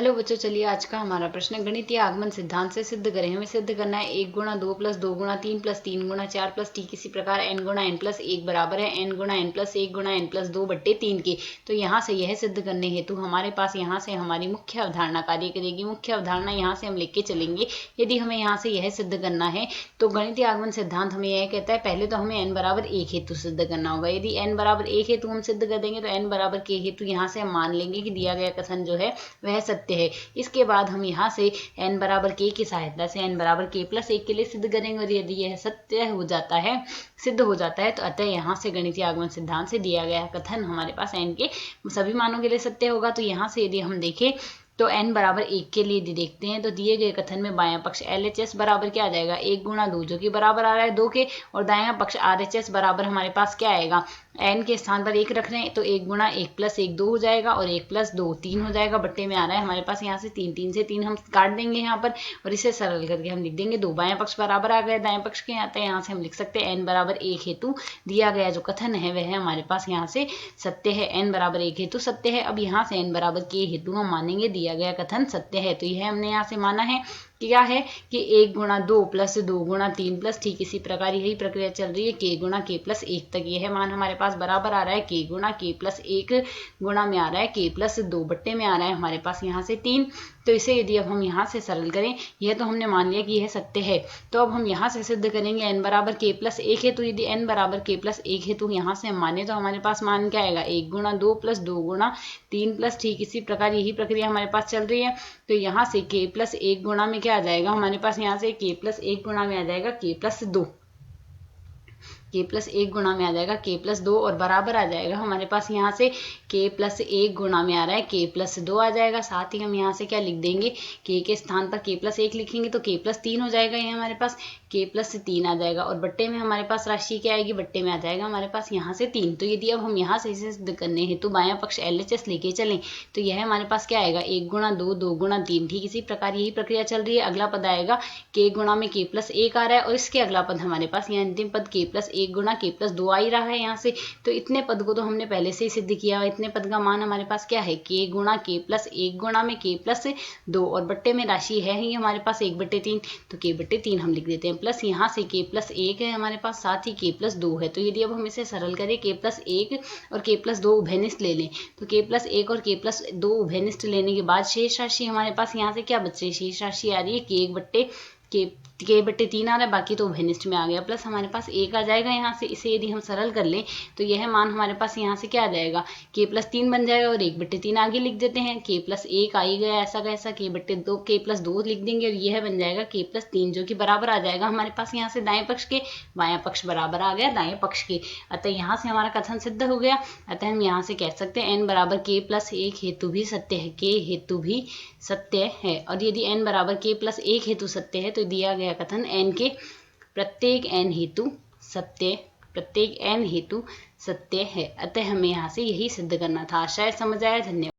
Hello बच्चों, चलिए आज का हमारा प्रश्न गणितीय आगमन सिद्धांत से सिद्ध करें। हमें सिद्ध करना है 1 गुणा 2 प्लस 2 गुणा 3 प्लस 3 गुणा 4 प्लस टी किसी प्रकार n गुणा n प्लस 1 बराबर है n गुणा n प्लस 1 गुणा n प्लस 2 बट्टे 3 के। तो यहाँ से यह सिद्ध करने हेतु हमारे पास यहाँ से हमारी मुख्य अवधारणा कार्य करेगी। मुख्य अवधारणा यहाँ से हम लिख के चलेंगे। यदि हमें यहाँ से यह सिद्ध करना है तो गणितीय आगमन सिद्धांत हमें यह कहता है, पहले तो हमें n बराबर 1 हेतु सिद्ध करना होगा। यदि n बराबर 1 हेतु हम सिद्ध कर देंगे तो n बराबर k हेतु यहाँ से हम मान लेंगे कि दिया गया कथन जो है वह सत्य है। इसके बाद हम यहाँ से n बराबर k की सहायता से n बराबर k प्लस 1 के लिए सिद्ध करेंगे और यदि यह सत्य हो जाता है, सिद्ध हो जाता है, तो अतः यहाँ से गणितीय आगमन सिद्धांत से दिया गया कथन हमारे पास n के सभी मानों के लिए सत्य होगा। तो यहाँ से यदि हम देखें तो n बराबर 1 के लिए यदि देखते हैं तो दिए गए कथन में बायां पक्ष LHS बराबर क्या आ जाएगा 1 गुणा 2, जो कि बराबर आ रहा है 2 के, और दायां पक्ष RHS बराबर हमारे पास क्या आएगा, n के स्थान पर 1 रख रहे हैं तो 1 गुणा 1 प्लस 1 2 हो जाएगा और 1 प्लस 2 3 हो जाएगा। बट्टे में आ रहा है हमारे पास यहाँ से 3, 3 से 3 हम काट देंगे यहाँ पर और इसे सरल करके हम लिख देंगे 2। बायां पक्ष बराबर आ गया दाएं पक्ष के, आता है यहाँ से हम लिख सकते हैं n बराबर 1 हेतु दिया गया जो कथन है वह हमारे पास यहाँ से सत्य है। n बराबर 1 हेतु सत्य है। अब यहाँ से n बराबर k हेतु हम मानेंगे दिया गया कथन सत्य है। तो यह हमने यहाँ से माना है क्या है कि 1 गुणा 2 प्लस 2 गुणा 3 प्लस ठीक इसी प्रकार यही प्रक्रिया चल रही है k गुणा k प्लस 1 तक। यह मान हमारे पास बराबर आ रहा है k गुणा k प्लस 1 गुणा में आ रहा है k प्लस 2 बट्टे में आ रहा है हमारे पास यहाँ से 3। तो इसे यदि अब हम यहाँ से सरल करें, यह तो हमने मान लिया कि यह सत्य है, तो अब हम यहाँ से सिद्ध करेंगे n बराबर k प्लस 1 है। तो यदि n बराबर k प्लस 1 है तो यहाँ से हम माने तो हमारे पास मान क्या आएगा 1 गुणा 2 प्लस 2 गुणा 3 प्लस ठीक इसी प्रकार यही प्रक्रिया हमारे पास चल रही है। तो यहाँ से k प्लस 1 गुणा में क्या आ जाएगा हमारे पास, यहाँ से k प्लस 1 गुणा में आ जाएगा k प्लस 2, k प्लस 1 गुणा में आ जाएगा k प्लस 2 और बराबर आ जाएगा हमारे पास यहाँ से k प्लस 1 गुणा में आ रहा है k प्लस 2 आ जाएगा। साथ ही हम यहाँ से क्या लिख देंगे, k के स्थान पर k प्लस 1 लिखेंगे तो k प्लस 3 हो जाएगा। ये हमारे पास k प्लस 3 आ जाएगा और बट्टे में हमारे पास राशि क्या आएगी, बट्टे में आ जाएगा हमारे पास यहाँ से 3। तो यदि अब हम यहाँ से इसे सिद्ध करने हेतु बायां पक्ष LHS लेके चलें तो यह हमारे पास क्या आएगा 1 गुणा 2 2 गुणा 3 ठीक इसी प्रकार यही प्रक्रिया चल रही है। अगला पद आएगा k गुणा में k प्लस 1 आ रहा है और इसके अगला पद हमारे पास यह अंतिम पद k प्लस 1 गुणा k प्लस 2 आ ही रहा है यहाँ से। तो इतने पद को तो हमने पहले से ही सिद्ध किया। इतने पद का मान हमारे पास क्या है k गुणा k प्लस 1 गुणा में k प्लस 2 और बट्टे में राशि है ही हमारे पास 1/3, तो k/3 हम लिख देते हैं। प्लस यहाँ से k प्लस 1 है हमारे पास, साथ ही k प्लस 2 है। तो यदि अब हम इसे सरल करें k प्लस 1 और k प्लस 2 उभयनिष्ठ ले लें तो k प्लस 1 और k प्लस 2 उभयनिष्ठ लेने के बाद शेष राशि हमारे पास यहाँ से क्या बच रही है, शेष राशि आ रही है k/3 आ रहा है, बाकी तो उभयनिष्ठ में आ गया। प्लस हमारे पास 1 आ जाएगा यहाँ से। इसे यदि हम सरल कर लें तो यह मान हमारे पास यहाँ से क्या आ जाएगा k प्लस 3 बन जाएगा और 1/3 आगे लिख देते हैं। k प्लस 1 आ ही गया ऐसा का ऐसा, k/2 k प्लस 2 लिख देंगे और यह बन जाएगा k प्लस 3 जो कि बराबर आ जाएगा हमारे पास यहाँ से दाएं पक्ष के, बायां पक्ष बराबर आ गया दाएं पक्ष के। अतः यहाँ से हमारा कथन सिद्ध हो गया। अतः हम यहाँ से कह सकते हैं n बराबर k प्लस 1 हेतु भी सत्य है, k हेतु भी सत्य है। और यदि n बराबर k प्लस 1 हेतु सत्य है तो दिया गया कथन n के प्रत्येक n हेतु सत्य है। अतः हमें यहाँ से यही सिद्ध करना था। आशा है समझ आया। धन्यवाद।